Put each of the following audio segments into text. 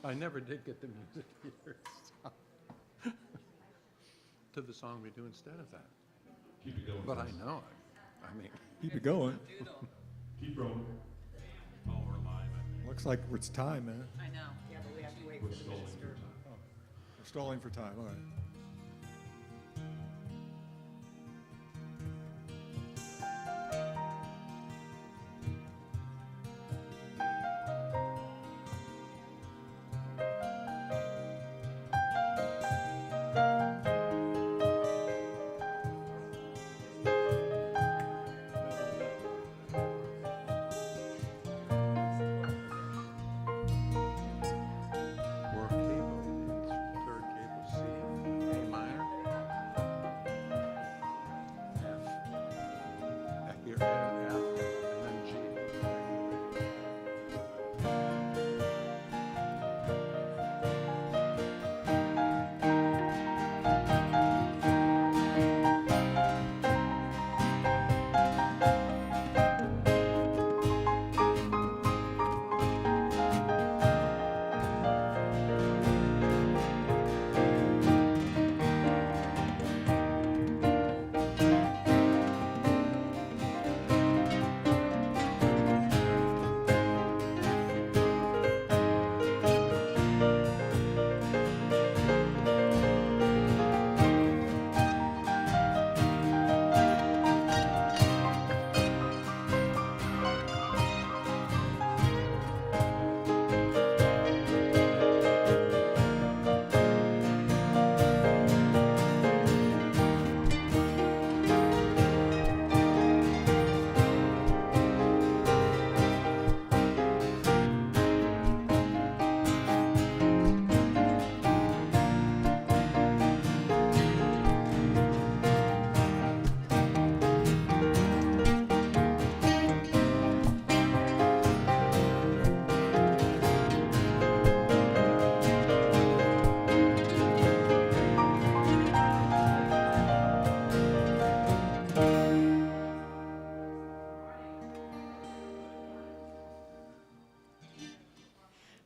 I never did get the music here. So. To the song we do instead of that. Keep it going. But I know it. I mean, Keep it going. Keep rolling. oh, we're live. Looks like it's time, man. I know. Yeah, but we have to wait We're for the stalling minister. for time. We're stalling for time. All right. We're cable. It's third cable C, A minor, F. Here, F, and then G.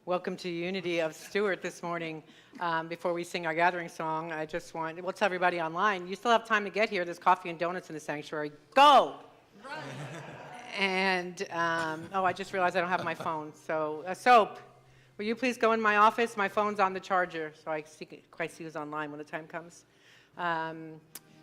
Welcome to Unity of Stuart this morning. Before we sing our gathering song, I just want, well, tell everybody online, you still have time to get here. There's coffee and donuts in the sanctuary. Go! And, oh, I just realized I don't have my phone. So, Soap, will you please go in my office? My phone's on the charger, so I quite see who's online when the time comes.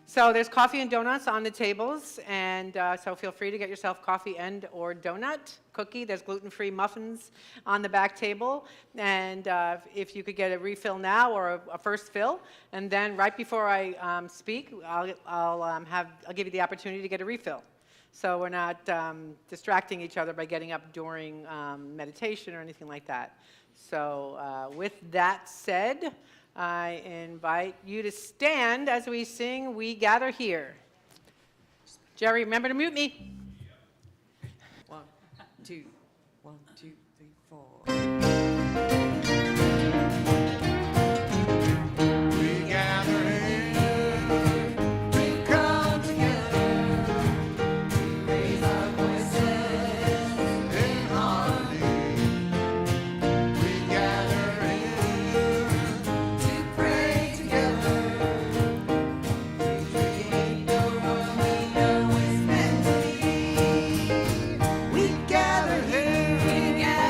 So there's coffee and donuts on the tables, and so feel free to get yourself coffee and or donut, cookie. There's gluten-free muffins on the back table, and if you could get a refill now or a first fill, and then right before I speak, I'll give you the opportunity to get a refill. So we're not distracting each other by getting up during meditation or anything like that. So with that said, I invite you to stand as we sing We Gather Here. Jerry, remember to mute me. 1, 2, 1, 2, 3, 4. We gather here to come together, to raise our voices in harmony. We gather here to pray together, to create the world we know is meant to be. We gather here.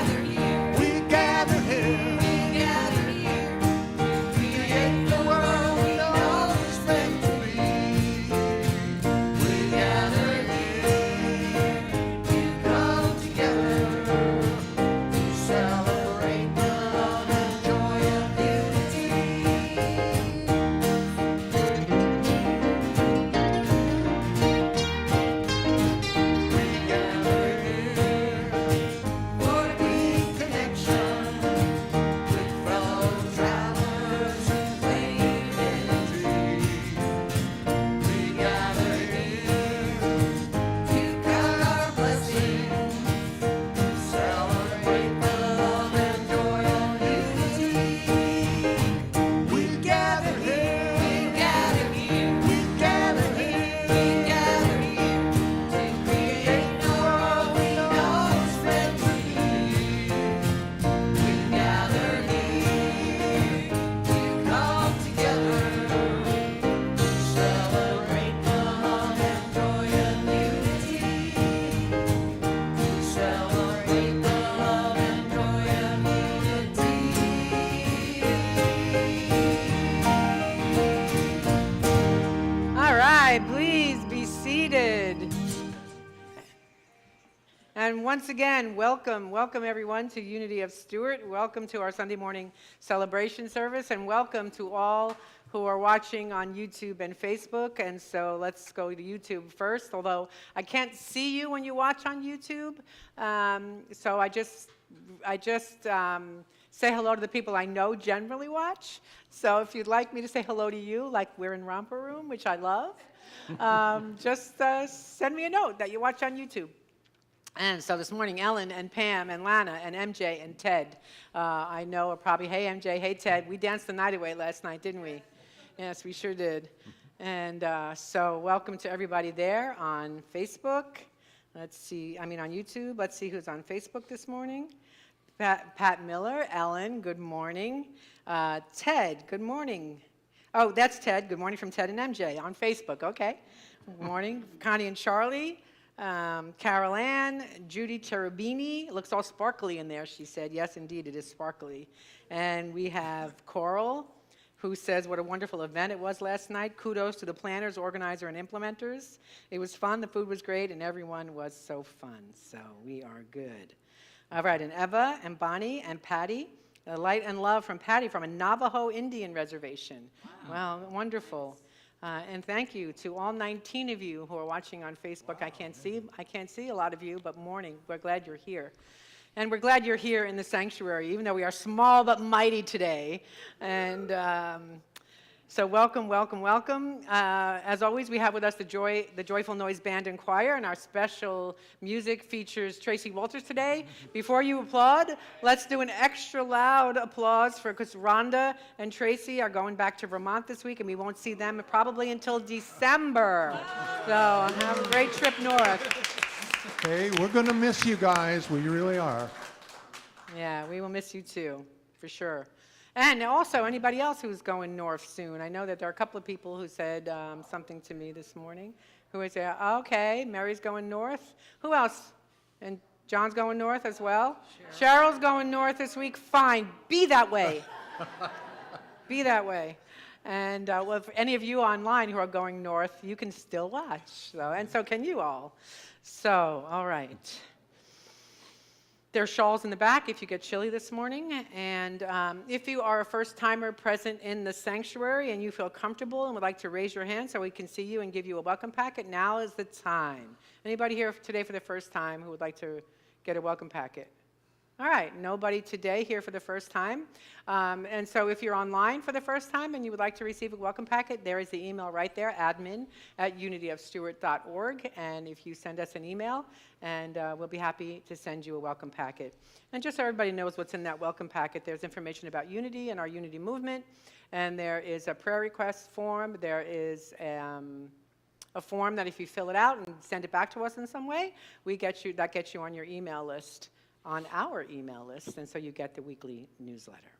And once again, welcome everyone to Unity of Stuart. Welcome to our Sunday morning celebration service, and welcome to all who are watching on YouTube and Facebook. And so let's go to YouTube first, although I can't see you when you watch on YouTube. So I just say hello to the people I know generally watch. So if you'd like me to say hello to you, like we're in Romper Room, which I love, just send me a note that you watch on YouTube. And so this morning, Ellen and Pam and Lana and MJ and Ted, I know are probably, hey MJ, hey Ted, we danced the night away last night, didn't we? Yes, we sure did. And so welcome to everybody there on Facebook. Let's see, on YouTube. Let's see who's on Facebook this morning. Pat Miller, Ellen, good morning. Ted, good morning. Oh, that's Ted. Good morning from Ted and MJ on Facebook. Okay. Good morning. Connie and Charlie. Carol Ann, Judy Cherubini. It looks all sparkly in there, she said. Yes, indeed, it is sparkly. And we have Coral, who says what a wonderful event it was last night. Kudos to the planners, organizer, and implementers. It was fun, the food was great, and everyone was so fun. So we are good. All right, and Eva and Bonnie and Patty. Light and love from Patty from a Navajo Indian reservation. Wow, wonderful. And thank you to all 19 of you who are watching on Facebook. I can't see a lot of you, but morning. We're glad you're here. And we're glad you're here in the sanctuary, even though we are small but mighty today. And so welcome, welcome, welcome. As always, we have with us the Joyful Noise Band and Choir, and our special music features Tracy Walters today. Before you applaud, let's do an extra loud applause because Rhonda and Tracy are going back to Vermont this week, and we won't see them probably until December. So have a great trip north. Hey, we're going to miss you guys. We really are. Yeah, we will miss you too, for sure. And also, anybody else who's going north soon? I know that there are a couple of people who said something to me this morning. Who would say, okay, Mary's going north. Who else? And John's going north as well? Cheryl's going north this week. Fine, be that way. Be that way. And well, if any of you online who are going north, you can still watch. So, and so can you all. So, all right. There's shawls in the back if you get chilly this morning. And if you are a first-timer present in the sanctuary and you feel comfortable and would like to raise your hand so we can see you and give you a welcome packet, now is the time. Anybody here today for the first time who would like to get a welcome packet? All right, nobody today here for the first time. And so if you're online for the first time and you would like to receive a welcome packet, there is the email right there, admin@unityofstuart.org. And if you send us an email, and we'll be happy to send you a welcome packet. And just so everybody knows what's in that welcome packet, there's information about Unity and our Unity movement. And there is a prayer request form. There is a form that if you fill it out and send it back to us in some way, that gets you on your email list. On our email list, and so you get the weekly newsletter.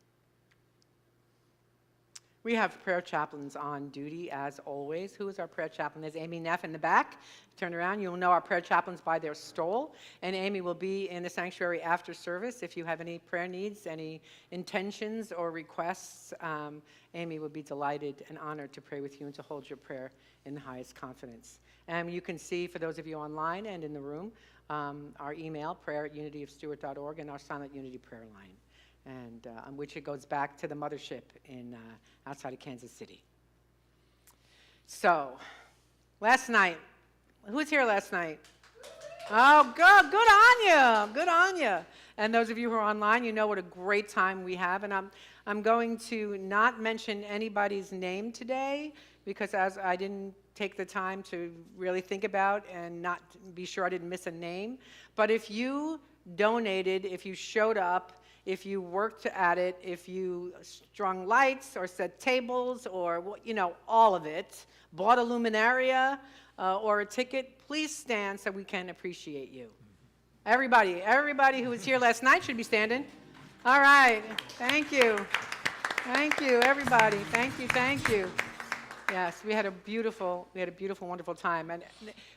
We have prayer chaplains on duty, as always. Who is our prayer chaplain? There's Amy Neff in the back. Turn around, you'll know our prayer chaplains by their stole, and Amy will be in the sanctuary after service. If you have any prayer needs, any intentions or requests, Amy would be delighted and honored to pray with you and to hold your prayer in the highest confidence. And you can see, for those of you online and in the room, our email, prayer@unityofstuart.org, and our Silent Unity prayer line, and on which it goes back to the mothership in outside of Kansas City. So, last night, who was here last night? Oh, good on you, good on you. And those of you who are online, you know what a great time we have, and I'm going to not mention anybody's name today, because as I didn't take the time to really think about and not be sure I didn't miss a name. But if you donated, if you showed up, if you worked at it, if you strung lights or set tables or, all of it, bought a luminaria or a ticket, please stand so we can appreciate you. Everybody who was here last night should be standing. All right, thank you. Thank you, everybody. Thank you. Yes, we had a beautiful, wonderful time. And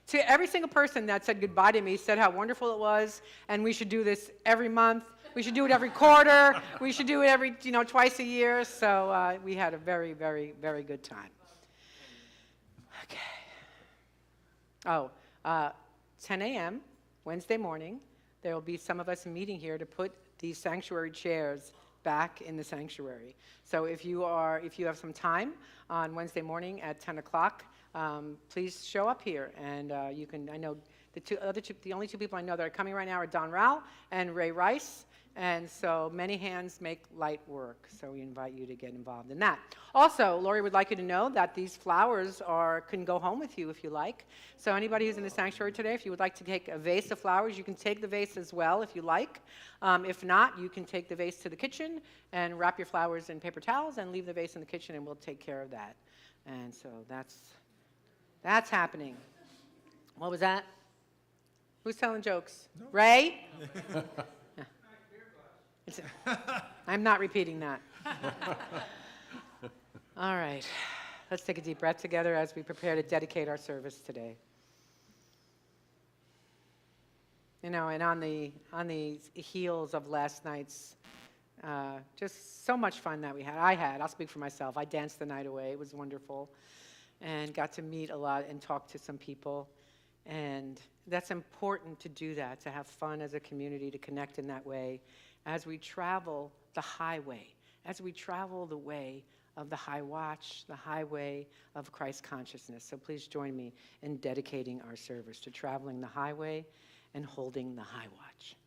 to every single person that said goodbye to me, said how wonderful it was, and we should do this every month. We should do it every quarter. We should do it every, twice a year. So we had a very, very, very good time. Okay. 10 a.m. Wednesday morning, there will be some of us meeting here to put these sanctuary chairs back in the sanctuary. So if you have some time on Wednesday morning at 10 o'clock, please show up here. And you can, I know the only two people I know that are coming right now are Don Rao and Ray Rice. And so many hands make light work. So we invite you to get involved in that. Also, Lori would like you to know that these flowers can go home with you if you like. So anybody who's in the sanctuary today, if you would like to take a vase of flowers, you can take the vase as well if you like. If not, you can take the vase to the kitchen and wrap your flowers in paper towels and leave the vase in the kitchen, and we'll take care of that. And so that's happening. What was that? Who's telling jokes? No. Ray? I'm not repeating that. All right. Let's take a deep breath together as we prepare to dedicate our service today. You know, and on the heels of last night's just so much fun that I'll speak for myself. I danced the night away. It was wonderful. And got to meet a lot and talk to some people. And that's important to do that, to have fun as a community, to connect in that way as we travel the highway, as we travel the way of the high watch, the highway of Christ consciousness. So please join me in dedicating our service to traveling the highway and holding the high watch.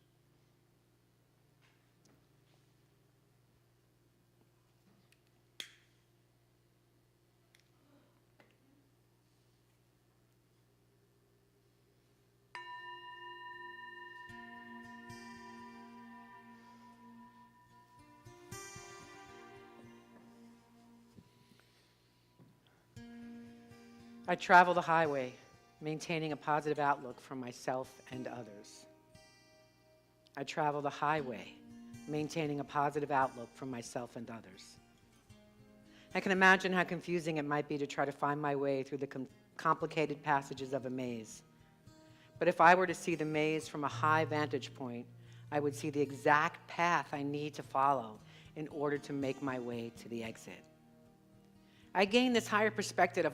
I travel the highway, maintaining a positive outlook for myself and others. I travel the highway, maintaining a positive outlook for myself and others. I can imagine how confusing it might be to try to find my way through the complicated passages of a maze. But if I were to see the maze from a high vantage point, I would see the exact path I need to follow in order to make my way to the exit. I gain this higher perspective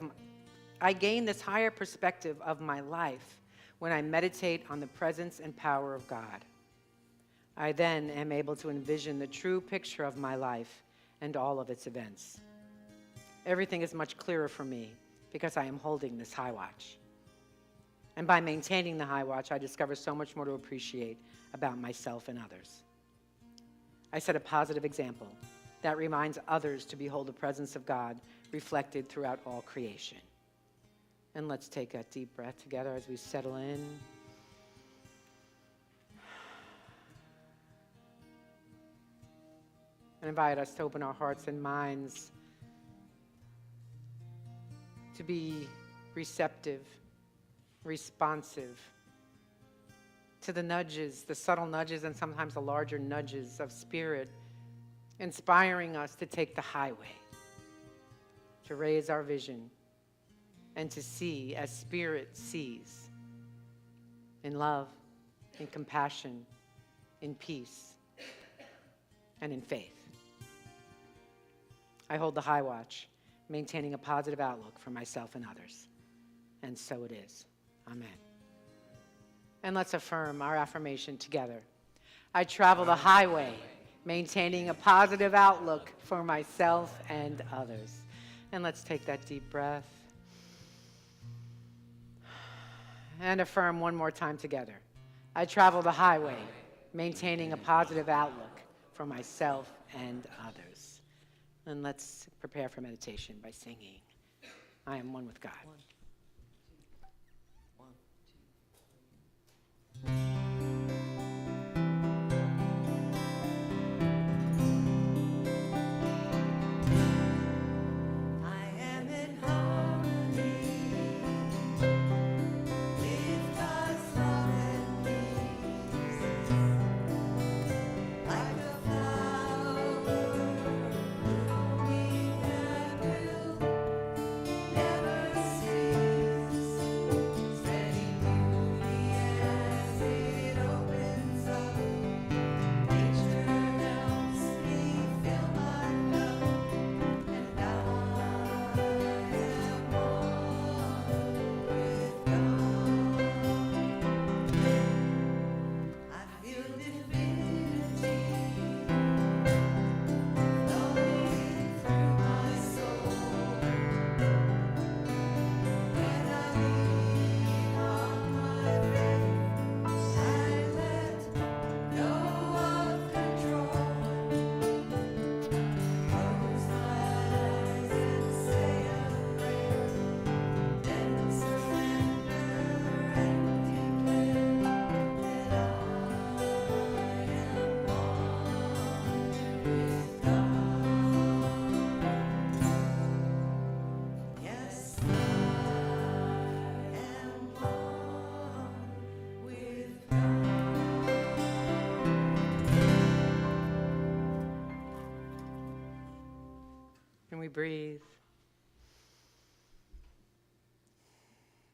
of my life when I meditate on the presence and power of God. I then am able to envision the true picture of my life and all of its events. Everything is much clearer for me because I am holding this high watch. And by maintaining the high watch, I discover so much more to appreciate about myself and others. I set a positive example that reminds others to behold the presence of God reflected throughout all creation. And let's take a deep breath together as we settle in. And invite us to open our hearts and minds to be receptive, responsive to the nudges, the subtle nudges and sometimes the larger nudges of Spirit, inspiring us to take the highway, to raise our vision, and to see as Spirit sees, in love, in compassion, in peace, and in faith. I hold the high watch, maintaining a positive outlook for myself and others. And so it is. Amen. And let's affirm our affirmation together. I travel the highway, maintaining a positive outlook for myself and others. And let's take that deep breath. And affirm one more time together. I travel the highway, maintaining a positive outlook for myself and others. And let's prepare for meditation by singing, I am one with God. Never see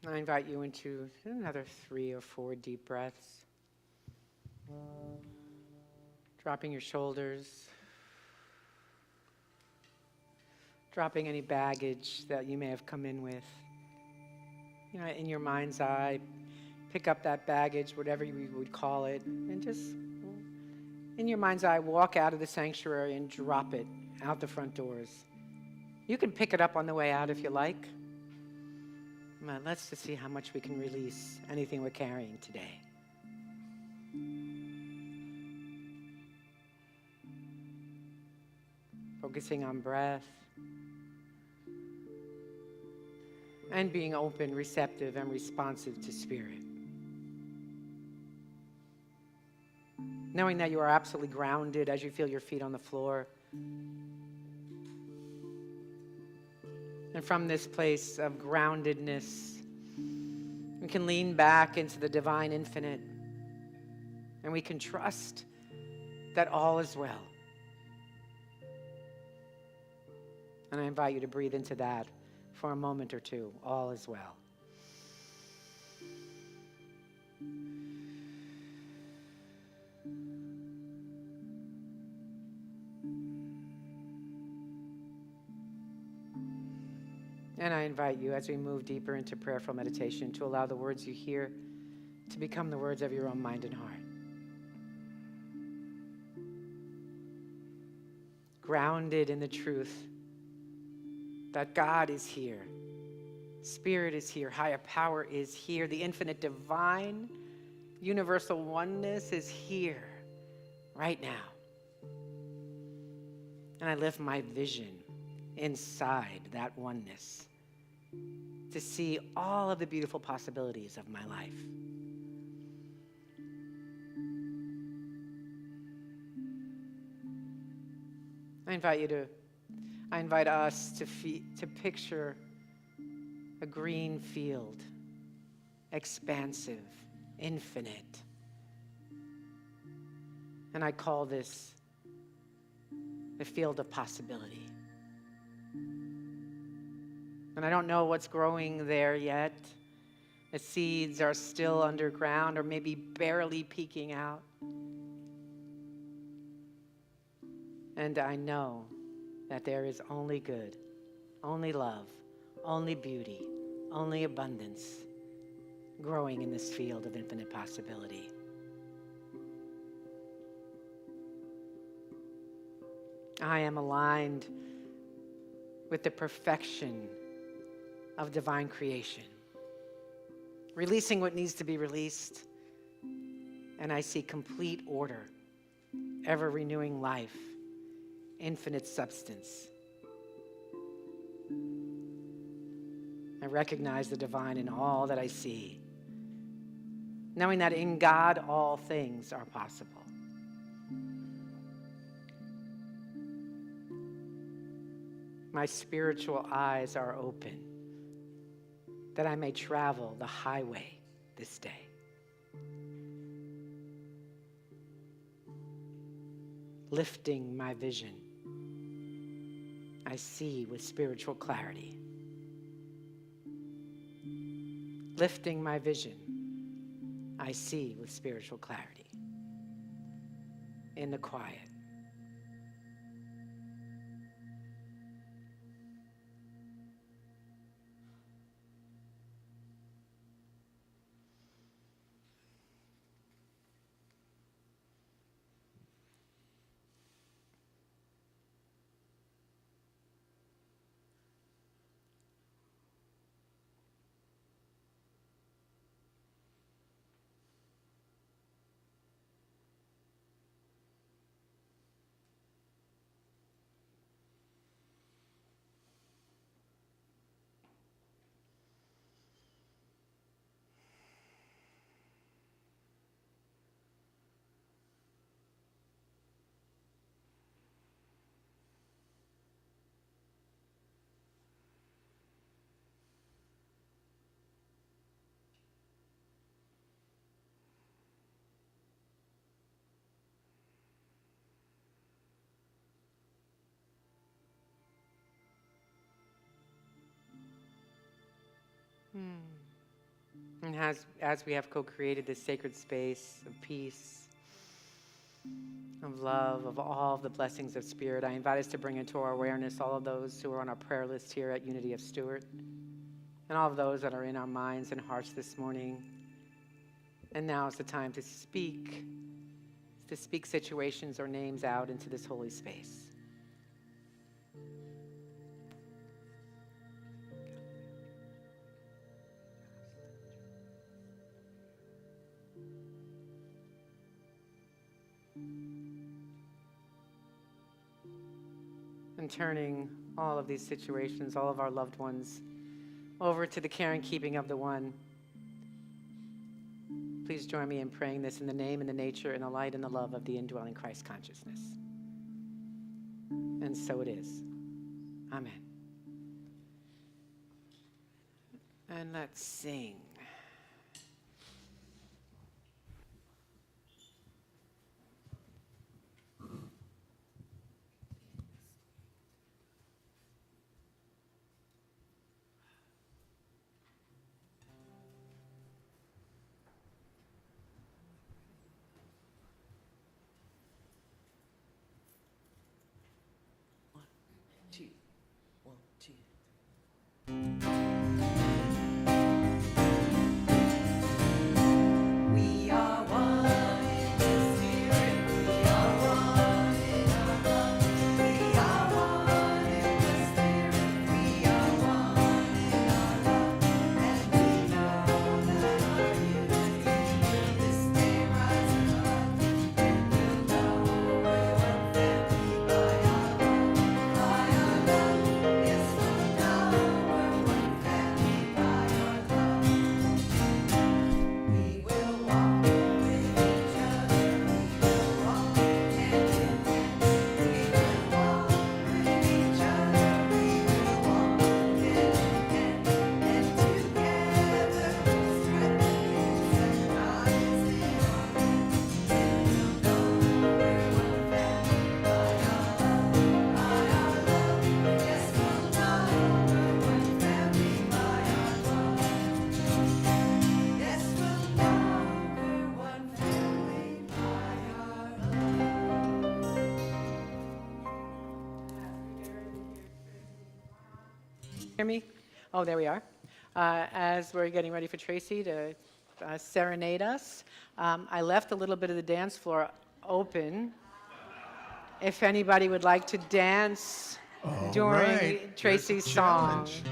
I invite you into another 3 or 4 deep breaths. Dropping your shoulders. Dropping any baggage that you may have come in with. You know, in your mind's eye, pick up that baggage, whatever you would call it, and just, in your mind's eye, walk out of the sanctuary and drop it out the front doors. You can pick it up on the way out if you like. But let's just see how much we can release anything we're carrying today. Focusing on breath and being open, receptive, and responsive to Spirit. Knowing that you are absolutely grounded as you feel your feet on the floor. And from this place of groundedness, we can lean back into the divine infinite, and we can trust that all is well. And I invite you to breathe into that for a moment or two. All is well. And I invite you, as we move deeper into prayerful meditation, to allow the words you hear to become the words of your own mind and heart. Grounded in the truth that God is here, Spirit is here, higher power is here, the infinite divine, universal oneness is here right now. And I lift my vision inside that oneness to see all of the beautiful possibilities of my life. I invite us to picture a green field, expansive, infinite. And I call this the field of possibility. And I don't know what's growing there yet. The seeds are still underground or maybe barely peeking out. And I know that there is only good, only love, only beauty, only abundance growing in this field of infinite possibility. I am aligned with the perfection of divine creation, releasing what needs to be released, and I see complete order, ever-renewing life, infinite substance. I recognize the divine in all that I see, knowing that in God all things are possible. My spiritual eyes are open, that I may travel the highway this day. Lifting my vision, I see with spiritual clarity. Lifting my vision, I see with spiritual clarity. In the quiet. And as we have co-created this sacred space of peace, of love, of all the blessings of Spirit, I invite us to bring into our awareness all of those who are on our prayer list here at Unity of Stuart, and all of those that are in our minds and hearts this morning. And now is the time to speak situations or names out into this holy space. And turning all of these situations, all of our loved ones, over to the care and keeping of the One. Please join me in praying this in the name and the nature and the light and the love of the indwelling Christ consciousness. And so it is. Amen. And let's sing. Two. 1, 2. We are one in the Spirit. We are one in our love. We are one in the Spirit. We are one in our love. And we know that our unity will this day rise above. And we'll know we're one family by our love. By our love, yes, we'll know we're one family by our love. We will walk with each other. We will walk hand in hand. We will walk with each other. We will walk hand in hand. And together we'll spread the news that God is the one. And we'll know we're one family by our love. By our love, yes, we'll know we're one family by our love. Yes, we'll know we're one family by our love. Hear me? Oh, there we are. As we're getting ready for Tracy to serenade us, I left a little bit of the dance floor open. If anybody would like to dance during right. Tracy's There's a song. challenge.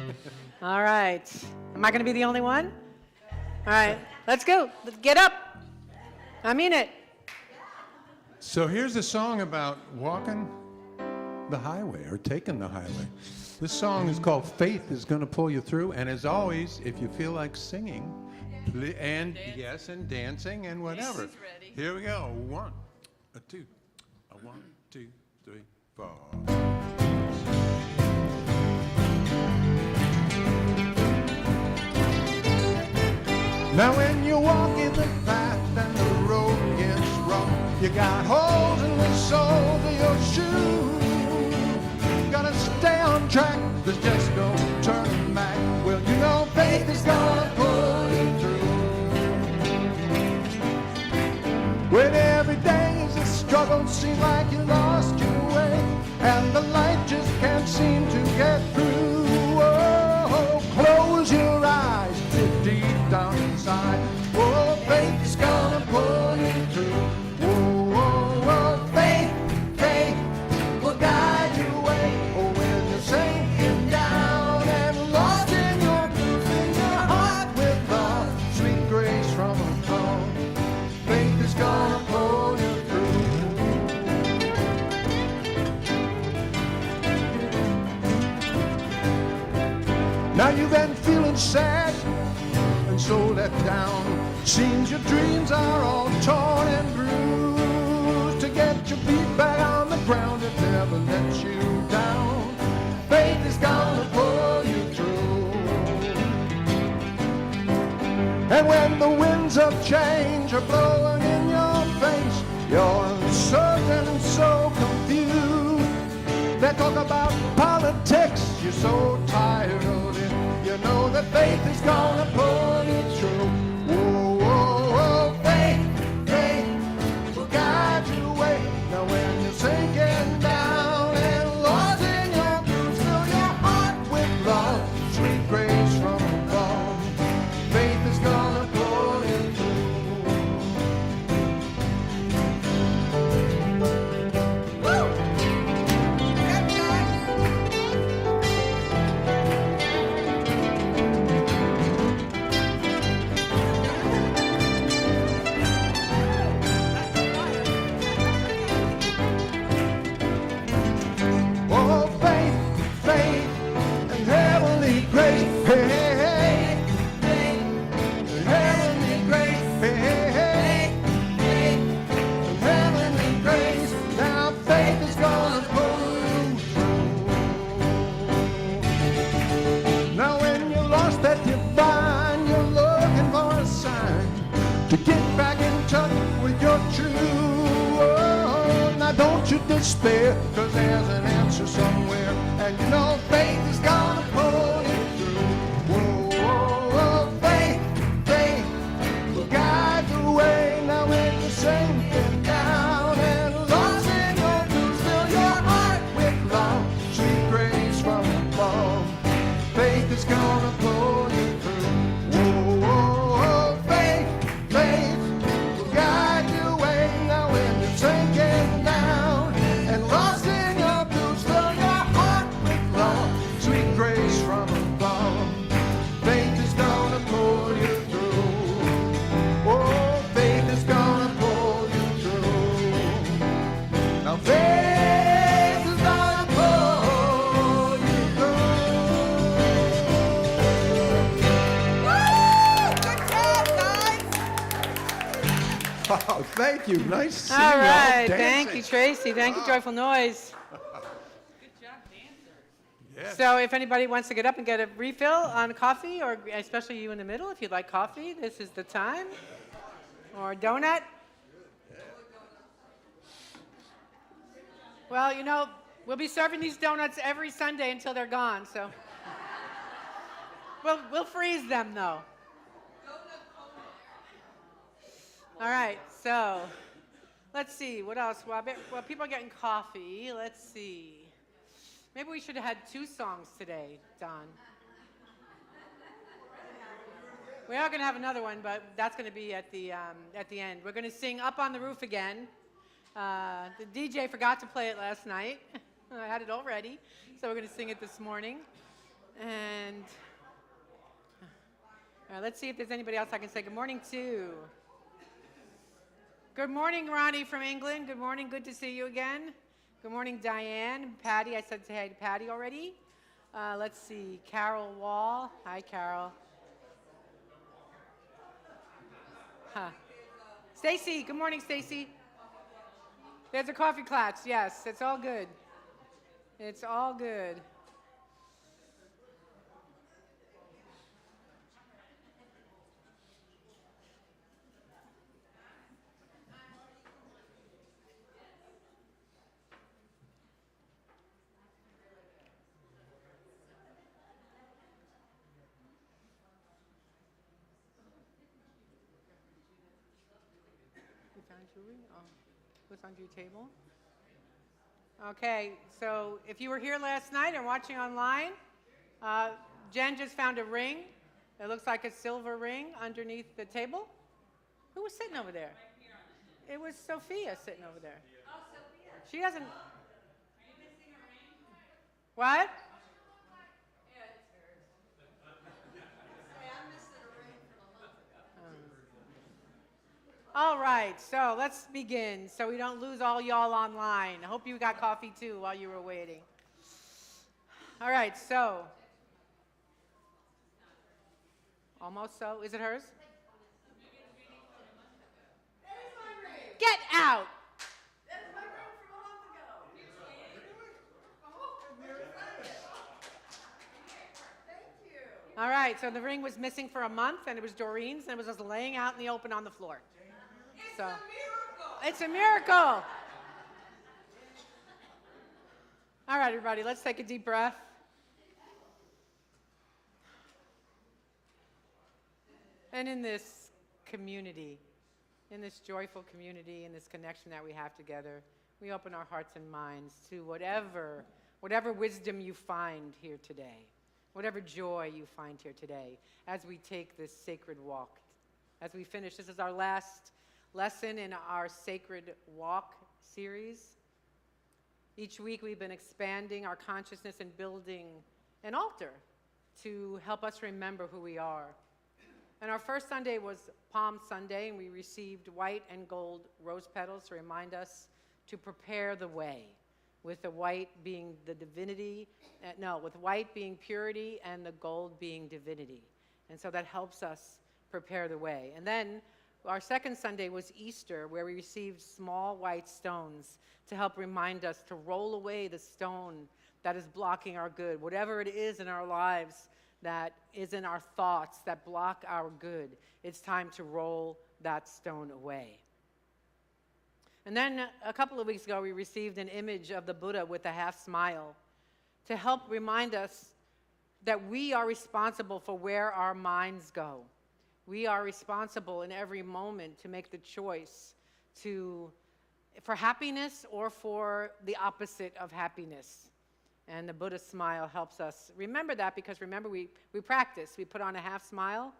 All right. Am I going to be the only one? All right. Let's go. Let's get up. I mean it. So here's a song about walking the highway or taking the highway. This song is called Faith is Gonna Pull You Through. And as always, if you feel like singing, and yes, and dancing and whatever. Here we go. 1, 2, 1, 2, 3, 4. Now when you're walking the path and the road gets rough, you got holes in the soles of your shoes. Gotta stay on track, there's just no turning back. Well, you know faith is gonna pull you through. When every day is a struggle, seems like you lost your way, and the light just can't seem to get through. Oh, close your eyes, dig deep down inside. Oh, faith is gonna pull you through. Oh, oh, oh, faith, faith will guide your way. Oh, when you're sinking down and lost in your groove, in your heart with love, sweet grace from a throne. Faith is gonna pull you through. Now you've been feeling sad and so let down. Seems your dreams are all torn and bruised. To get your feet back on the ground, it never lets you down. Faith is gonna pull you through. And when the winds of change are blowing in your face, you're uncertain and so confused. They talk about politics, you're so tired of it. You know that faith is gonna pull you through. despair, 'cause there's an answer somewhere, and you know faith is gonna pull you through. Whoa, whoa, whoa, faith, faith will guide the way. Now when you're sinking down and lost in your blues, fill your heart with love, sweet grace from above. Faith is gonna pull you through. Whoa, whoa, whoa, faith, faith will guide your way. Now when you're sinking down and lost in your blues, fill your heart with love, sweet grace from above. Faith is gonna pull you through. Oh, faith is gonna pull you through. Now faith is gonna pull you through. Good job, guys. Oh, thank you. Nice seeing All you all right, dancing. thank you, Tracy. Thank you, Joyful Noise. Yes. So if anybody wants to get up and get a refill on coffee, or especially you in the middle, if you'd like coffee, this is the time. Or a donut. Well, you know, we'll be serving these donuts every Sunday until they're gone, so. We'll freeze them, though. All right, so let's see, what else? Well, people are getting coffee. Let's see. Maybe we should have had 2 songs today, Don. We are going to have another one, but that's going to be at the end. We're going to sing Up on the Roof again. The DJ forgot to play it last night. I had it all ready, so we're going to sing it this morning. And let's see if there's anybody else I can say good morning to. Good morning, Ronnie from England. Good morning. Good to see you again. Good morning, Diane. Patty, I said say hi to Patty already. Let's see, Carol Wall. Hi, Carol. Huh. Stacy, good morning, Stacy. There's a coffee clutch. Yes, it's all good. It's all good. You found jewelry? Oh, what's on your table? Okay, so if you were here last night and watching online, Jen just found a ring. It looks like a silver ring underneath the table. Who was sitting over there? It was Sophia sitting over there. Oh, Sophia. She doesn't. Are you missing a ring? What? Yeah, it's hers. Say, I'm missing a ring from a month ago. All right, so let's begin so we don't lose all y'all online. I hope you got coffee too while you were waiting. All right, so. Almost so. Is it hers? Get out! That is my ring from a month ago. Thank you. All right, so the ring was missing for a month, and it was Doreen's, and it was just laying out in the open on the floor. It's So- a miracle. It's a miracle! All right, everybody, let's take a deep breath. And in this community, in this joyful community, in this connection that we have together, we open our hearts and minds to whatever wisdom you find here today, whatever joy you find here today, as we take this sacred walk. As we finish, this is our last lesson in our Sacred Walk series. Each week we've been expanding our consciousness and building an altar to help us remember who we are. And our first Sunday was Palm Sunday, and we received white and gold rose petals to remind us to prepare the way, with the white being the divinity, with white being purity and the gold being divinity. And so that helps us prepare the way. And then our second Sunday was Easter, where we received small white stones to help remind us to roll away the stone that is blocking our good, whatever it is in our lives that is in our thoughts that block our good. It's time to roll that stone away. And then a couple of weeks ago, we received an image of the Buddha with a half smile to help remind us that we are responsible for where our minds go. We are responsible in every moment to make the choice for happiness or for the opposite of happiness. And the Buddha smile helps us remember that, because remember, we practice. We put on a half smile,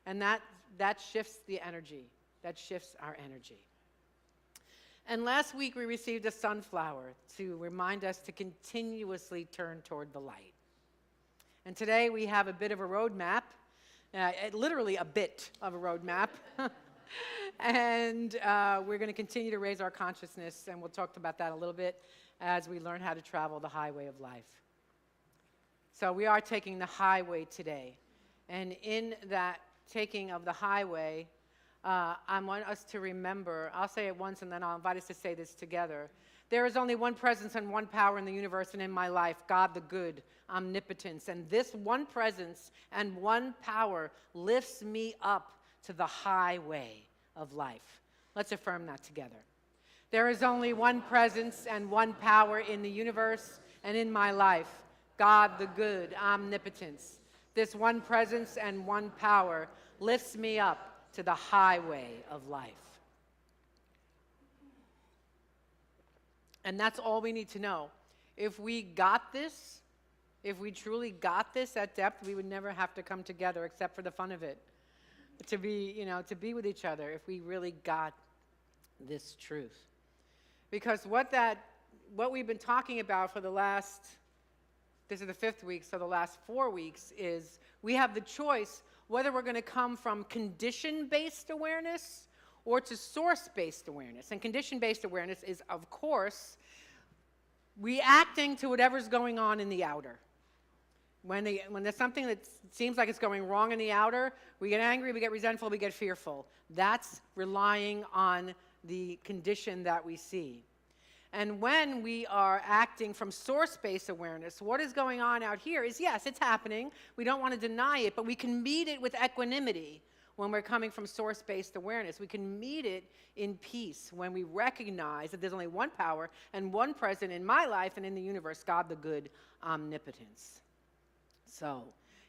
and that shifts the energy. That shifts our energy. And last week, we received a sunflower to remind us to continuously turn toward the light. And today, we have a bit of a roadmap, literally a bit of a roadmap. And we're going to continue to raise our consciousness, and we'll talk about that a little bit as we learn how to travel the highway of life. So we are taking the highway today. And in that taking of the highway, I want us to remember, I'll say it once and then I'll invite us to say this together. There is only one presence and one power in the universe and in my life, God the good, omnipotence. And this one presence and one power lifts me up to the highway of life. Let's affirm that together. There is only one presence and one power in the universe and in my life, God the good, omnipotence. This one presence and one power lifts me up to the highway of life. And that's all we need to know. If we got this, if we truly got this at depth, we would never have to come together except for the fun of it. To be with each other, if we really got this truth. Because what we've been talking about for this is the 5th week, so the last 4 weeks, is we have the choice whether we're going to come from condition-based awareness or to source-based awareness. And condition-based awareness is, of course, reacting to whatever's going on in the outer. When there's something that seems like it's going wrong in the outer, we get angry, we get resentful, we get fearful. That's relying on the condition that we see. And when we are acting from source-based awareness, what is going on out here is, yes, it's happening. We don't want to deny it, but we can meet it with equanimity when we're coming from source-based awareness. We can meet it in peace when we recognize that there's only one power and one present in my life and in the universe, God the good, omnipotence. So,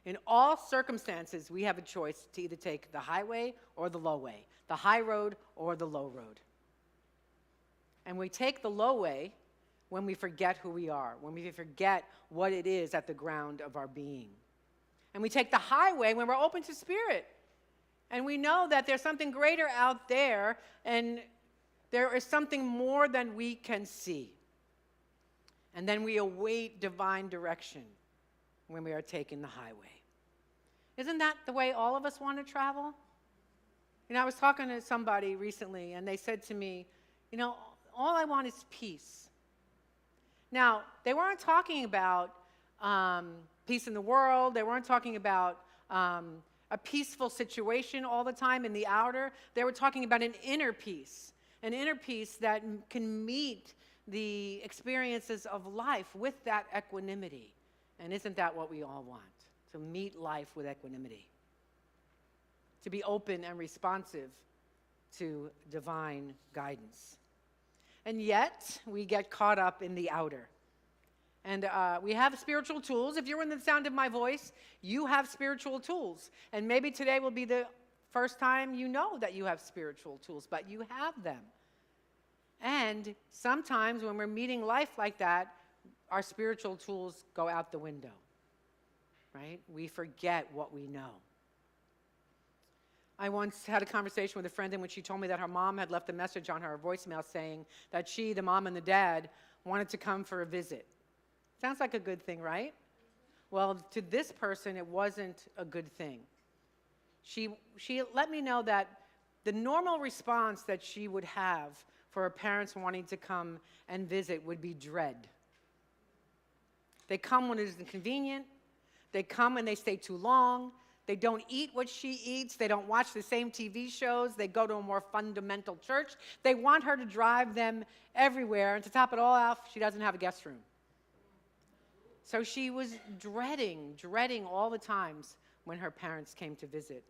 in all circumstances, we have a choice to either take the highway or the low way, the high road or the low road. And we take the low way when we forget who we are, when we forget what it is at the ground of our being. And we take the highway when we're open to spirit. And we know that there's something greater out there, and there is something more than we can see. And then we await divine direction when we are taking the highway. Isn't that the way all of us want to travel? I was talking to somebody recently, and they said to me, all I want is peace. Now, they weren't talking about peace in the world. They weren't talking about a peaceful situation all the time in the outer. They were talking about an inner peace that can meet the experiences of life with that equanimity. And isn't that what we all want? To meet life with equanimity. To be open and responsive to divine guidance. And yet, we get caught up in the outer. And we have spiritual tools. If you're in the sound of my voice, you have spiritual tools. And maybe today will be the first time you know that you have spiritual tools, but you have them. And sometimes when we're meeting life like that, our spiritual tools go out the window, right? We forget what we know. I once had a conversation with a friend in which she told me that her mom had left a message on her voicemail saying that she, the mom and the dad, wanted to come for a visit. Sounds like a good thing, right? Well, to this person, it wasn't a good thing. She let me know that the normal response that she would have for her parents wanting to come and visit would be dread. They come when it is inconvenient. They come and they stay too long. They don't eat what she eats. They don't watch the same TV shows. They go to a more fundamental church. They want her to drive them everywhere. And to top it all off, she doesn't have a guest room. So she was dreading all the times when her parents came to visit.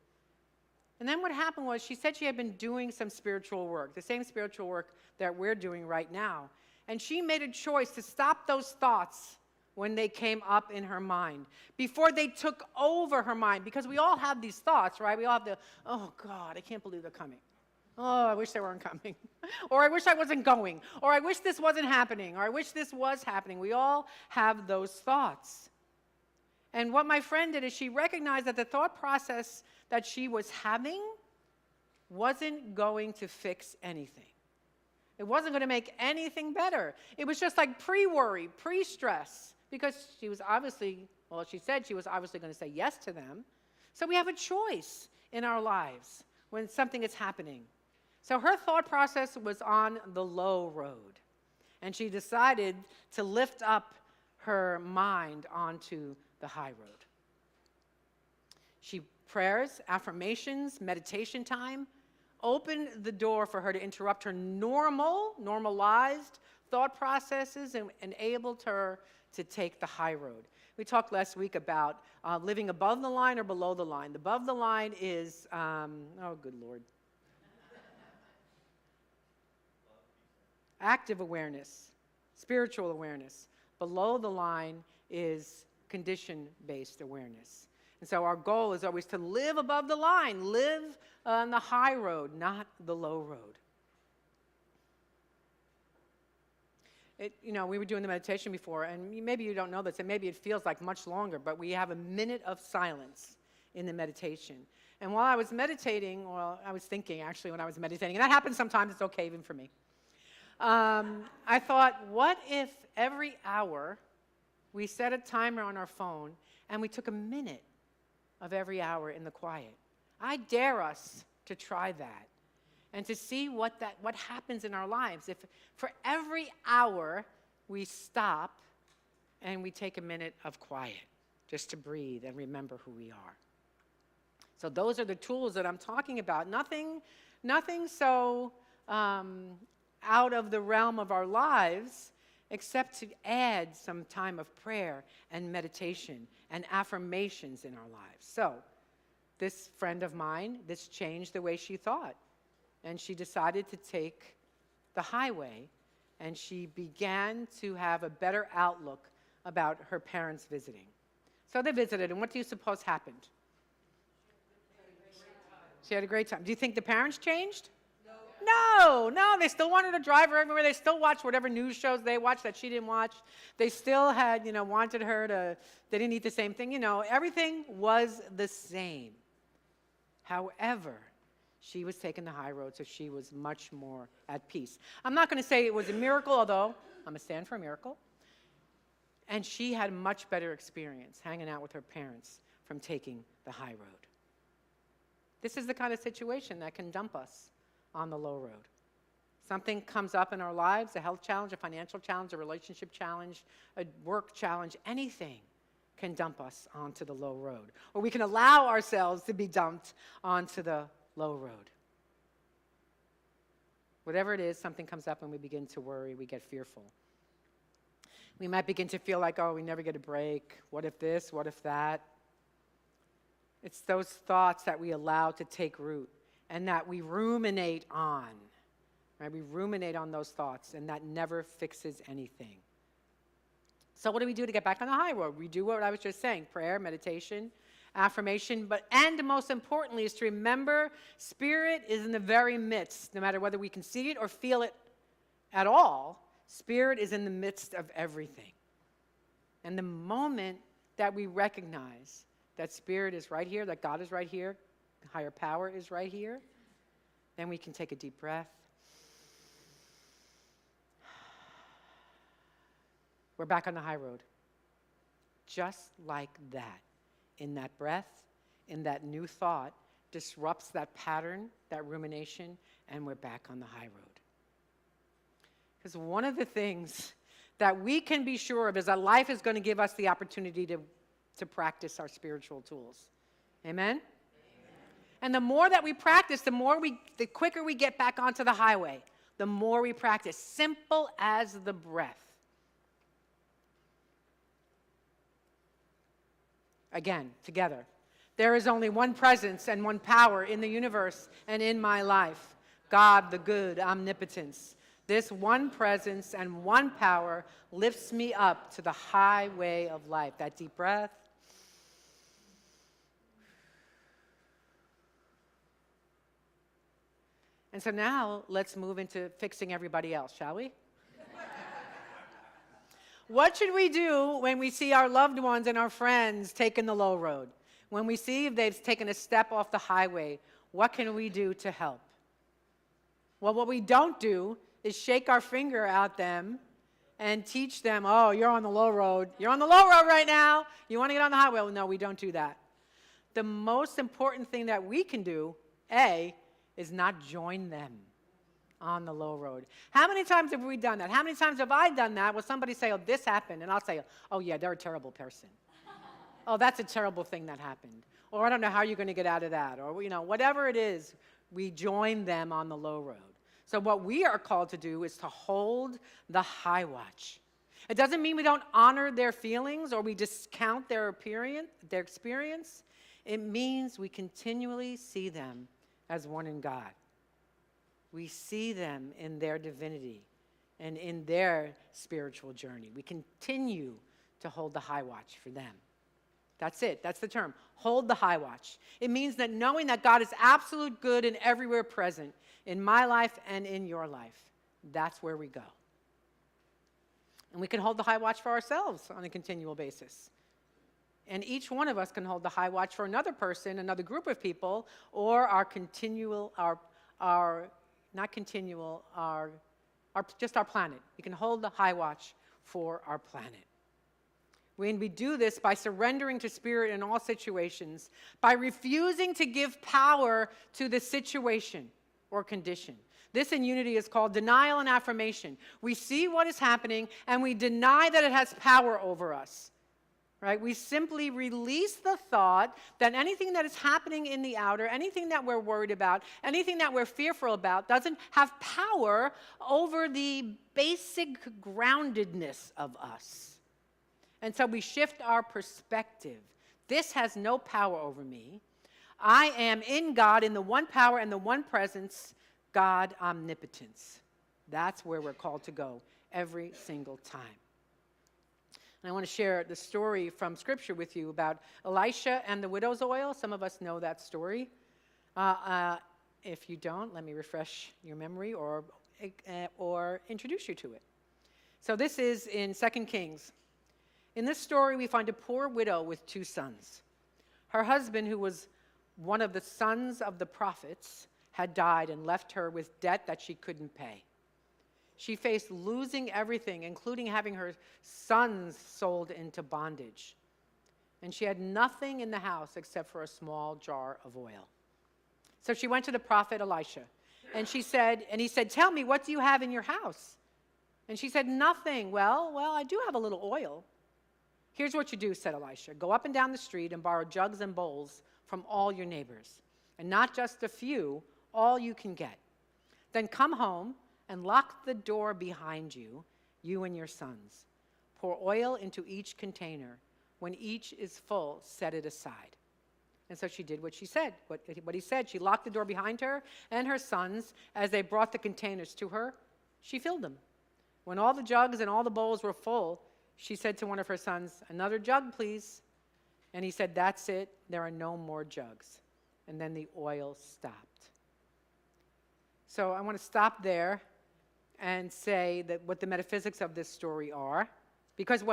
And then what happened was she said she had been doing some spiritual work, the same spiritual work that we're doing right now. And she made a choice to stop those thoughts when they came up in her mind, before they took over her mind, because we all have these thoughts, right? We all have the, oh God, I can't believe they're coming. Oh, I wish they weren't coming. Or I wish I wasn't going. Or I wish this wasn't happening. Or I wish this was happening. We all have those thoughts. And what my friend did is she recognized that the thought process that she was having wasn't going to fix anything. It wasn't going to make anything better. It was just like pre-worry, pre-stress, because she was obviously, well, she said she was obviously going to say yes to them. So we have a choice in our lives when something is happening. So her thought process was on the low road, and she decided to lift up her mind onto the high road. She prayers, affirmations, meditation time opened the door for her to interrupt her normalized thought processes and enabled her to take the high road. We talked last week about living above the line or below the line. Above the line is, oh, good Lord. Active awareness, spiritual awareness. Below the line is condition-based awareness. And so our goal is always to live above the line, live on the high road, not the low road. We were doing the meditation before, and maybe you don't know this, and maybe it feels like much longer, but we have a minute of silence in the meditation. And while I was meditating, well, I was thinking actually when I was meditating, and that happens sometimes, it's okay even for me. I thought, what if every hour we set a timer on our phone and we took a minute of every hour in the quiet? I dare us to try that and to see what happens in our lives. If for every hour we stop and we take a minute of quiet just to breathe and remember who we are. So those are the tools that I'm talking about. Nothing so out of the realm of our lives except to add some time of prayer and meditation and affirmations in our lives. So this friend of mine, this changed the way she thought. And she decided to take the highway, and she began to have a better outlook about her parents visiting. So they visited, and what do you suppose happened? She had a great time. Do you think the parents changed? No, they still wanted to drive her everywhere. They still watched whatever news shows they watched that she didn't watch. They still had, wanted her to, they didn't eat the same thing. Everything was the same. However, she was taking the high road, so she was much more at peace. I'm not going to say it was a miracle, although I'm going to stand for a miracle. And she had a much better experience hanging out with her parents from taking the high road. This is the kind of situation that can dump us on the low road. Something comes up in our lives, a health challenge, a financial challenge, a relationship challenge, a work challenge, anything can dump us onto the low road. Or we can allow ourselves to be dumped onto the low road. Whatever it is, something comes up and we begin to worry, we get fearful. We might begin to feel like, oh, we never get a break. What if this? What if that? It's those thoughts that we allow to take root and that we ruminate on. Right? We ruminate on those thoughts, and that never fixes anything. So what do we do to get back on the high road? We do what I was just saying, prayer, meditation, affirmation, and most importantly is to remember Spirit is in the very midst, no matter whether we can see it or feel it at all. Spirit is in the midst of everything. And the moment that we recognize that Spirit is right here, that God is right here, the higher power is right here, then we can take a deep breath. We're back on the high road. Just like that. In that breath, in that new thought, disrupts that pattern, that rumination, and we're back on the high road. Because one of the things that we can be sure of is that life is going to give us the opportunity to practice our spiritual tools. Amen? And the more that we practice, the quicker we get back onto the highway. The more we practice. Simple as the breath. Again, together. There is only one presence and one power in the universe and in my life. God, the good, omnipotence. This one presence and one power lifts me up to the highway of life. That deep breath. And so now let's move into fixing everybody else, shall we? What should we do when we see our loved ones and our friends taking the low road? When we see if they've taken a step off the highway, what can we do to help? Well, what we don't do is shake our finger at them and teach them, oh, you're on the low road. You're on the low road right now. You want to get on the highway? Well, no, we don't do that. The most important thing that we can do, A, is not join them on the low road. How many times have we done that? How many times have I done that? Will somebody say, oh, this happened? And I'll say, oh, yeah, they're a terrible person. Oh, that's a terrible thing that happened. Or I don't know how you're going to get out of that. Or, whatever it is, we join them on the low road. So what we are called to do is to hold the high watch. It doesn't mean we don't honor their feelings or we discount their experience. It means we continually see them as one in God. We see them in their divinity and in their spiritual journey. We continue to hold the high watch for them. That's it. That's the term. Hold the high watch. It means that knowing that God is absolute good and everywhere present in my life and in your life. That's where we go. And we can hold the high watch for ourselves on a continual basis. And each one of us can hold the high watch for another person, another group of people, or just our planet. We can hold the high watch for our planet. When we do this by surrendering to Spirit in all situations, by refusing to give power to the situation or condition. This in unity is called denial and affirmation. We see what is happening and we deny that it has power over us. Right? We simply release the thought that anything that is happening in the outer, anything that we're worried about, anything that we're fearful about doesn't have power over the basic groundedness of us. And so we shift our perspective. This has no power over me. I am in God, in the one power and the one presence, God omnipotence. That's where we're called to go every single time. And I want to share the story from Scripture with you about Elisha and the widow's oil. Some of us know that story. If you don't, let me refresh your memory or introduce you to it. So this is in 2 Kings. In this story, we find a poor widow with 2 sons. Her husband, who was one of the sons of the prophets, had died and left her with debt that she couldn't pay. She faced losing everything, including having her sons sold into bondage. And she had nothing in the house except for a small jar of oil. So she went to the prophet Elisha, and he said, tell me, what do you have in your house? And she said, nothing. Well, I do have a little oil. Here's what you do, said Elisha. Go up and down the street and borrow jugs and bowls from all your neighbors, and not just a few, all you can get. Then come home and lock the door behind you, you and your sons. Pour oil into each container. When each is full, set it aside. And so she did what she said, what he said. She locked the door behind her and her sons. As they brought the containers to her, she filled them. When all the jugs and all the bowls were full, she said to one of her sons, another jug, please. And he said, that's it. There are no more jugs. And then the oil stopped. So I want to stop there and say that what the metaphysics of this story are. Because,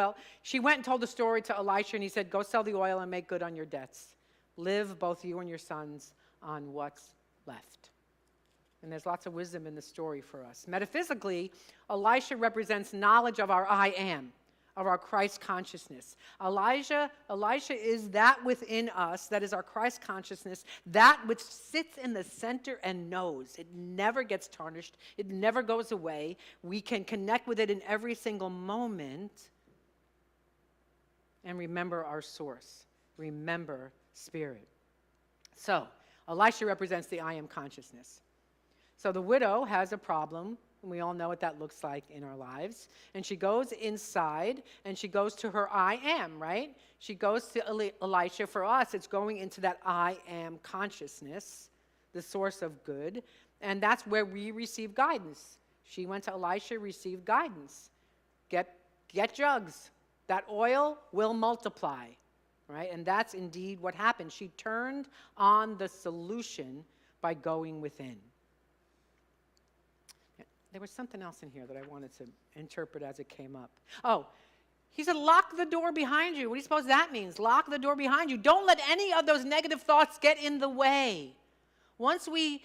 she went and told the story to Elisha, and he said, go sell the oil and make good on your debts. Live, both you and your sons, on what's left. And there's lots of wisdom in the story for us. Metaphysically, Elisha represents knowledge of our I am, of our Christ consciousness. Elisha is that within us, that is our Christ consciousness, that which sits in the center and knows. It never gets tarnished. It never goes away. We can connect with it in every single moment and remember our source. Remember Spirit. So, Elisha represents the I am consciousness. So the widow has a problem and we all know what that looks like in our lives. And she goes inside, and she goes to her I am, right? She goes to Elisha. For us, it's going into that I am consciousness, the source of good, and that's where we receive guidance. She went to Elisha, received guidance. Get jugs. That oil will multiply, right? And that's indeed what happened. She turned on the solution by going within. There was something else in here that I wanted to interpret as it came up. Oh, he said, lock the door behind you. What do you suppose that means? Lock the door behind you. Don't let any of those negative thoughts get in the way. Once we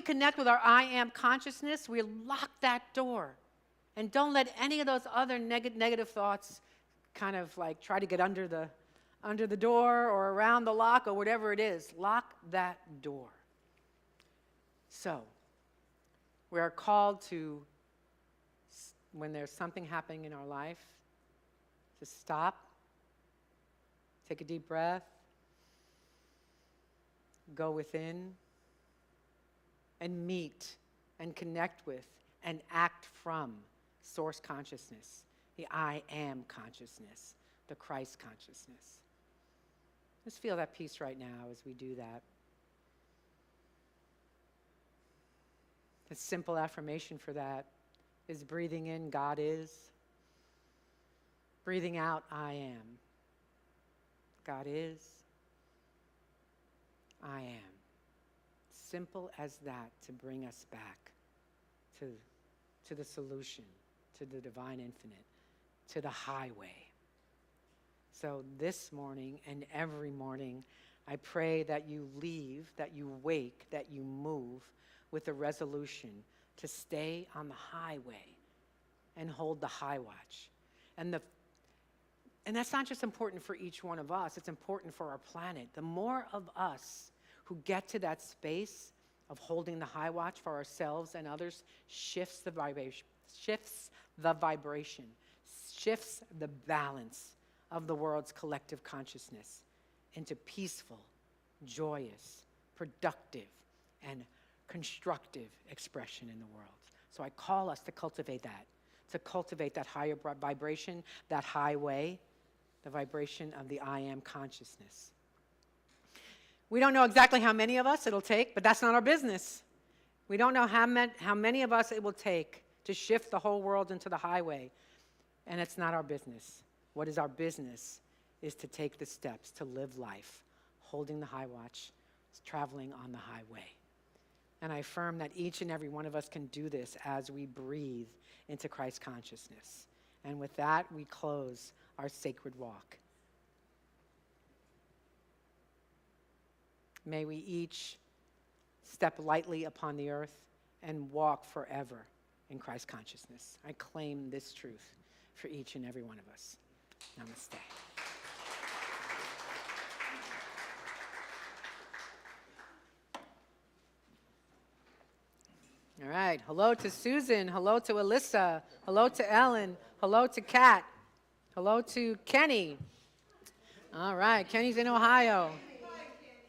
connect with our I am consciousness, we lock that door. And don't let any of those other negative thoughts kind of like try to get under the door or around the lock or whatever it is. Lock that door. So, we are called to, when there's something happening in our life, to stop, take a deep breath, go within, and meet and connect with and act from source consciousness, the I am consciousness, the Christ consciousness. Just feel that peace right now as we do that. A simple affirmation for that is breathing in, God is. Breathing out, I am. God is. I am. Simple as that to bring us back to the solution, to the divine infinite, to the highway. So this morning and every morning, I pray that you leave, that you wake, that you move with a resolution to stay on the highway and hold the high watch. And that's not just important for each one of us, it's important for our planet. The more of us who get to that space of holding the high watch for ourselves and others shifts the vibration, shifts the balance of the world's collective consciousness into peaceful, joyous, productive, and constructive expression in the world. So I call us to cultivate that higher vibration, that highway, the vibration of the I am consciousness. We don't know exactly how many of us it'll take, but that's not our business. We don't know how many of us it will take to shift the whole world into the highway, and it's not our business. What is our business is to take the steps to live life, holding the high watch, traveling on the highway. And I affirm that each and every one of us can do this as we breathe into Christ consciousness. And with that, we close our sacred walk. May we each step lightly upon the earth and walk forever in Christ consciousness. I claim this truth for each and every one of us. Namaste. All right. Hello to Susan. Hello to Alyssa. Hello to Ellen. Hello to Kat. Hello to Kenny. All right. Kenny's in Ohio.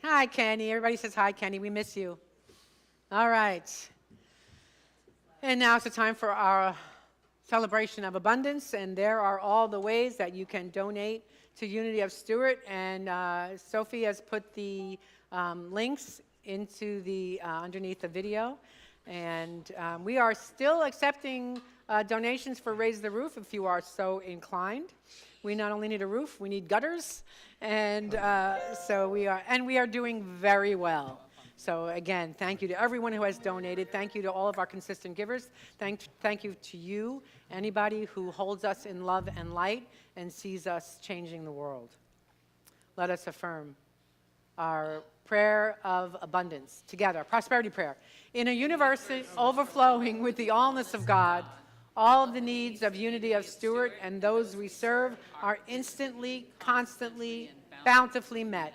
Hi, Kenny. Everybody says hi, Kenny. We miss you. All right. And now it's the time for our celebration of abundance. And there are all the ways that you can donate to Unity of Stuart. And Sophie has put the links into the underneath the video. And we are still accepting donations for Raise the Roof if you are so inclined. We not only need a roof, we need gutters. And so we are doing very well. So again, thank you to everyone who has donated. Thank you to all of our consistent givers. Thank you to you, anybody who holds us in love and light and sees us changing the world. Let us affirm our prayer of abundance together, prosperity prayer. In a universe overflowing with the allness of God, all of the needs of Unity of Stuart and those we serve are instantly, constantly, bountifully met.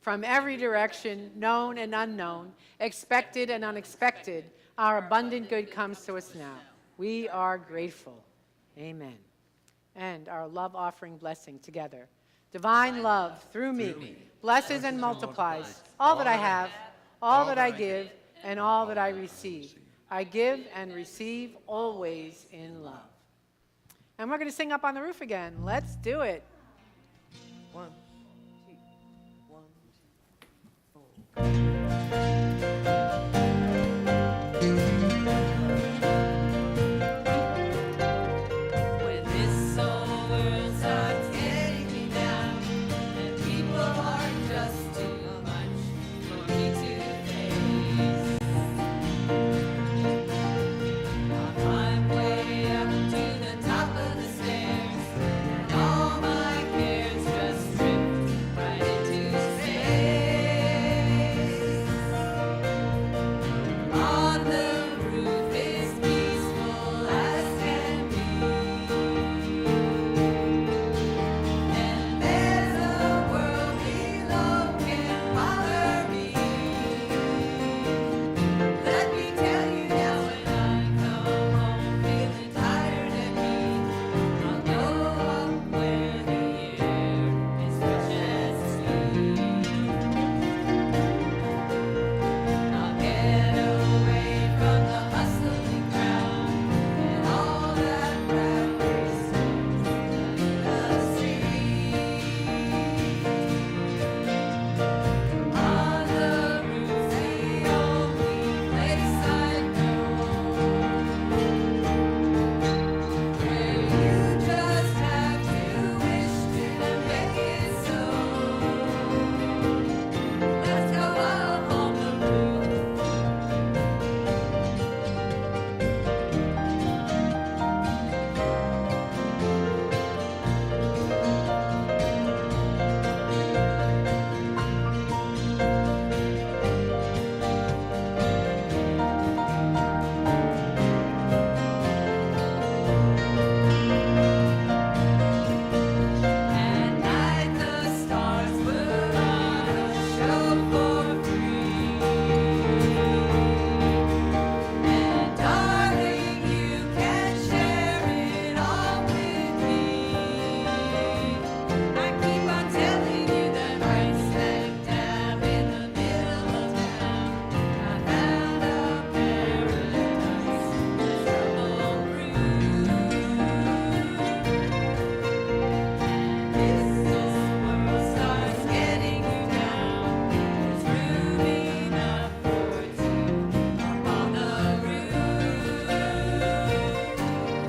From every direction, known and unknown, expected and unexpected, our abundant good comes to us now. We are grateful. Amen. And our love offering blessing together. Divine love through me blesses and multiplies all that I have, all that I give, and all that I receive. I give and receive always in love. And we're going to sing Up on the Roof again. Let's do it. 1, 2, 1, 2, 4. When this old world starts getting me down, and people are just too much for me to face, I'll climb way up to the top of the stairs, and all my cares just drift right into space. On the roof is peaceful as can be, and there's a world below can't bother me. Let me tell you now, when I come home feeling tired and mean, I'll go up where the air is fresh and sweet. I'll get away from the hustling crowd and all that rat race in the street. On the roof's the only place I know where you just have to wish to make it so. Let's go up on the roof. At night the stars put on a show for free, and darling, you can share it all with me. I keep on telling you that right smack dab in the middle of town, I found a paradise that's trouble free. If this world starts getting you down, there's room enough for two up on the roof.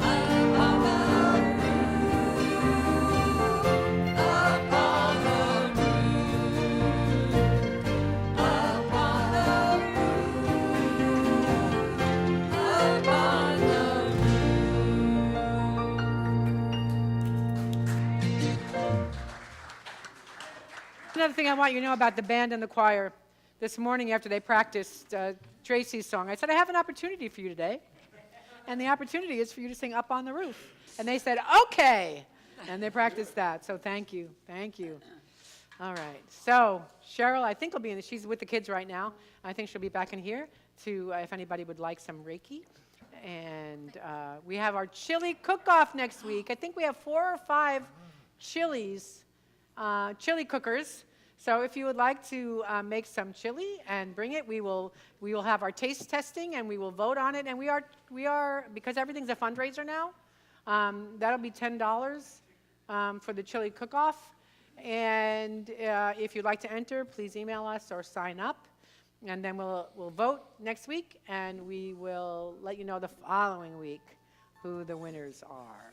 Up on the roof. Up on the roof. Up on the roof. Up on the Another thing I want you to know about the band and the choir. This morning after they practiced Tracy's song, I said, I have an opportunity for you today. And the opportunity is for you to sing Up on the Roof. And they said, okay. And they practiced that. So thank you. Thank you. All right. So Cheryl, I think will be she's with the kids right now. I think she'll be back in here to, if anybody would like some Reiki. And we have our chili cook-off next week. I think we have 4 or 5 chili cookers. So if you would like to make some chili and bring it, we will have our taste testing and we will vote on it. And we are because everything's a fundraiser now. That'll be $10 for the chili cook-off. And if you'd like to enter, please email us or sign up. And then we'll vote next week, and we will let you know the following week who the winners are.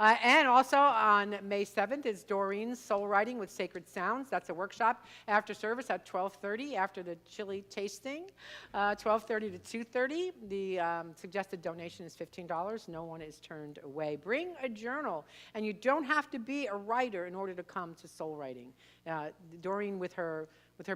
And also on May 7th is Doreen's Soul Writing with Sacred Sounds. That's a workshop after service at 12:30 after the chili tasting, 12:30 to 2:30. The suggested donation is $15. No one is turned away. Bring a journal, and you don't have to be a writer in order to come to Soul Writing. Doreen, with her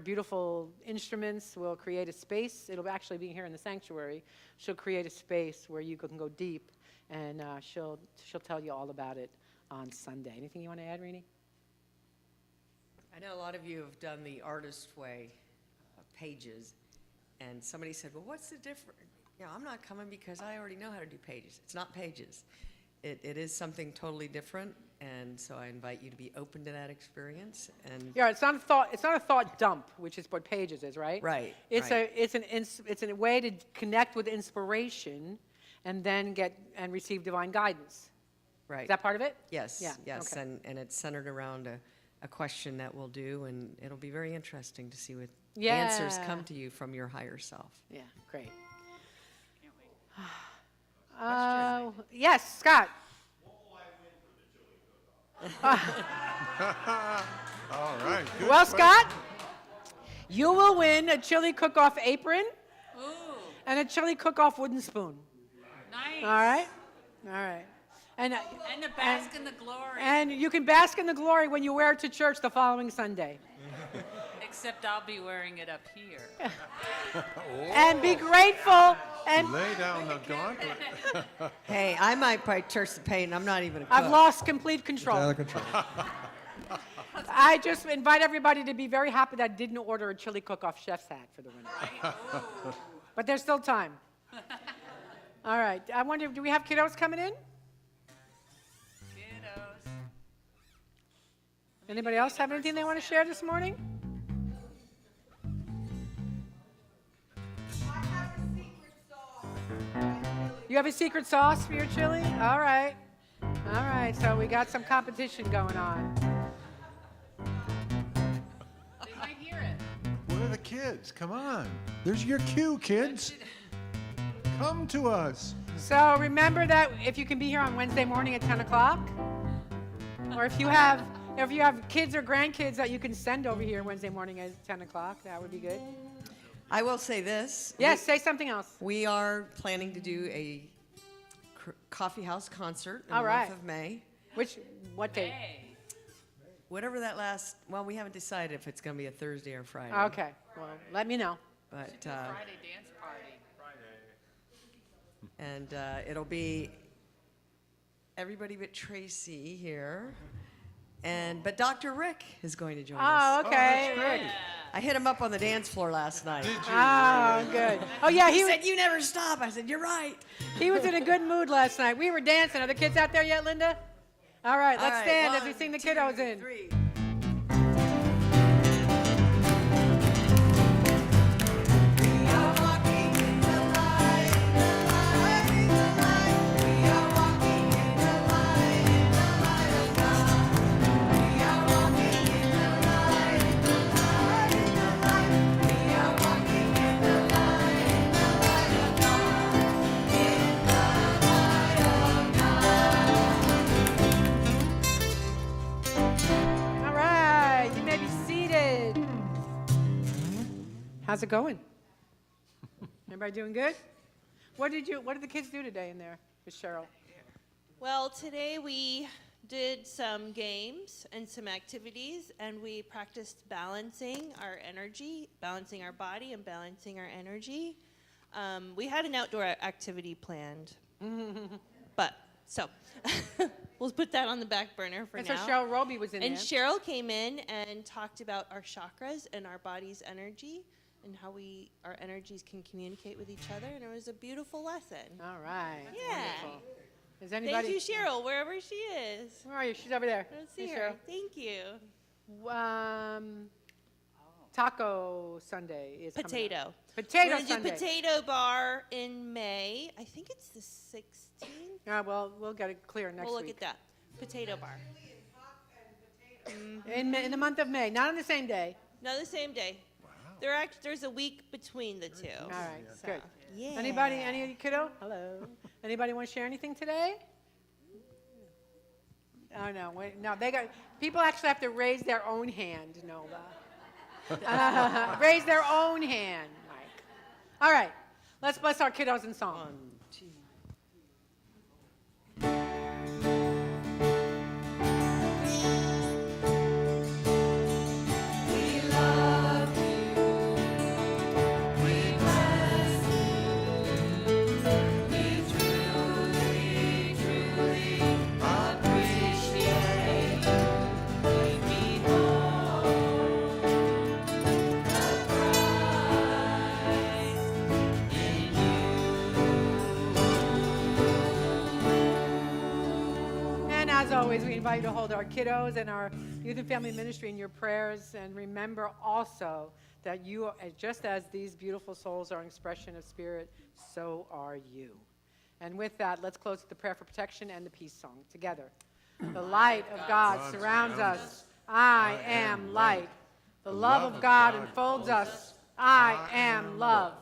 beautiful instruments, will create a space. It'll actually be here in the sanctuary. She'll create a space where you can go deep. And she'll tell you all about it on Sunday. Anything you want to add, Rini? I know a lot of you have done the Artist Way pages, and somebody said, well, what's the difference? I'm not coming because I already know how to do pages. It's not pages. it is something totally different, and so I invite you to be open to that experience. And Yeah, it's not a thought. It's not a thought dump, which is what Pages is, right? Right, It's right. it's a way to connect with inspiration, and then get and receive divine guidance. right. Is that part of it? Yes, Yeah, yes, okay. and it's centered around a question that we'll do, and it'll be very interesting to see what Yeah. answers come to you from your higher self. Yeah, great. Yes, Scott. All right. Good Well, question. Scott, you will win a chili cook-off apron Ooh, and a chili cook-off wooden spoon. nice. All right? All right. And And to bask in the glory. and you can bask in the glory when you wear it to church the following Sunday. Except I'll be wearing it up here. And be grateful. And Lay down the gauntlet. Hey, I might participate, and I'm not even a cook. I've lost complete control. Out of control. I just invite everybody to be very happy that I didn't order a chili cook-off chef's hat for the winner. Right? Ooh. But there's still time. All right. I wonder, do we have kiddos coming in? Kiddos. Anybody else have anything they want to share this morning? You have a secret sauce for your chili? All right. All right. So we got some competition going on. They might hear it. Where are the kids? Come on. There's your cue, kids. Come to us. So remember that if you can be here on Wednesday morning at 10 o'clock, or if you have kids or grandkids that you can send over here Wednesday morning at 10 o'clock, that would be good. I will say this. Yes, say something else. We are planning to do a coffee house concert in All the right. month of May. What date? Hey. Whatever that last, well, we haven't decided if it's going to be a Thursday or Friday. Okay. Well, let me know. But, Friday dance party. and it'll be everybody but Tracy here. But Dr. Rick is going to join us. Oh, okay. Great. I hit him up on the dance floor last night. Did you? Oh, good. Oh, yeah, He said, "You never stop." I said, "You're right." he was in a good mood last night. We were dancing. Are the kids out there yet, Linda? All right, let's All right, stand as 1, we sing the 2, kiddos in. 3. All right, you may be seated. How's it going? Everybody doing good? What did the kids do today in there, Miss Cheryl? Well, today we did some games and some activities, and we practiced balancing our energy, balancing our body, and balancing our energy. We had an outdoor activity planned, but so we'll put that on the back burner for And so now. Cheryl Roby was in And there. Cheryl came in and talked about our chakras and our body's energy and how our energies can communicate with each other, and it was a beautiful lesson. All right. Yeah. Wonderful. Is anybody? Thank you, Cheryl, wherever she is. Where are you? She's over there. I don't see Hey, her. Thank you. Cheryl. Taco Sunday is coming up. Potato. Potato We're gonna Sunday. do potato bar in May. I think it's the 16th. Well, we'll get it clear next We'll look week. at that. Potato bar. In the month of May, not on the same day. No, the same day. There's a week between the two. All right, So, good. Yeah. Anybody, any kiddo? Hello. Anybody want to share anything today? Oh, no, wait, no, people actually have to raise their own hand, Nova. Raise their own hand, Mike. All right, let's bless our kiddos in song. 1, 2. Thank as always, we invite you to hold our kiddos and our youth and family ministry in your prayers. And remember also that you, just as these beautiful souls are an expression of spirit, so are you. And with that, let's close with the prayer for protection and the peace song together. The light of God surrounds us. I am light. The love of God enfolds us. I am love.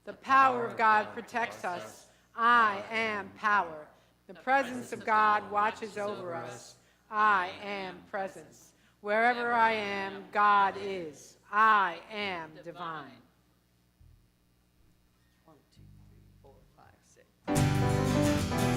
The power of God protects us. I am power. The presence of God watches over us. I am presence. Wherever I am, God is. I am divine. 1, 2, 3, 4, 5, 6.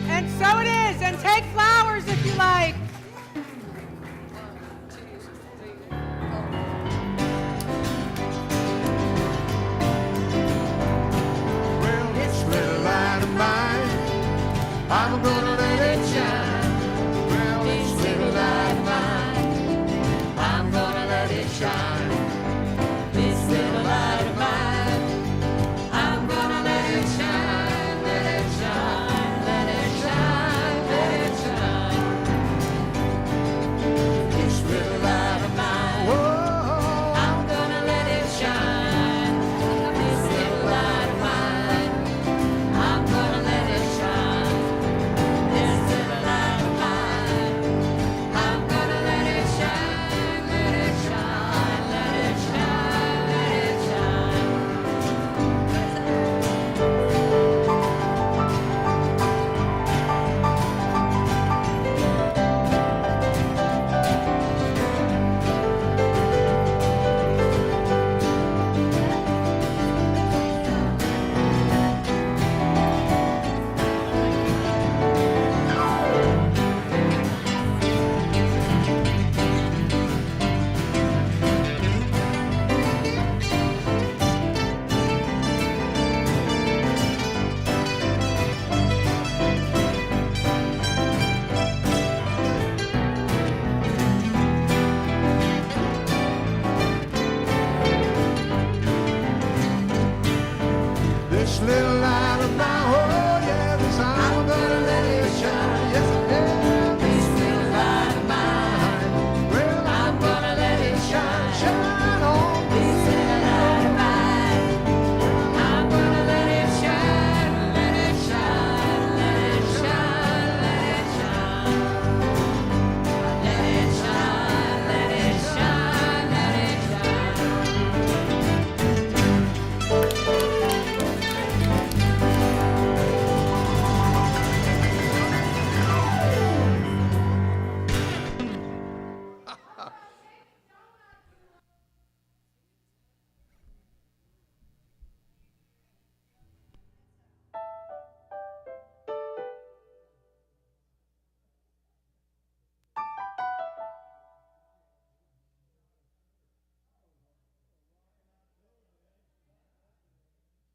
And so it is. And take flowers if you like.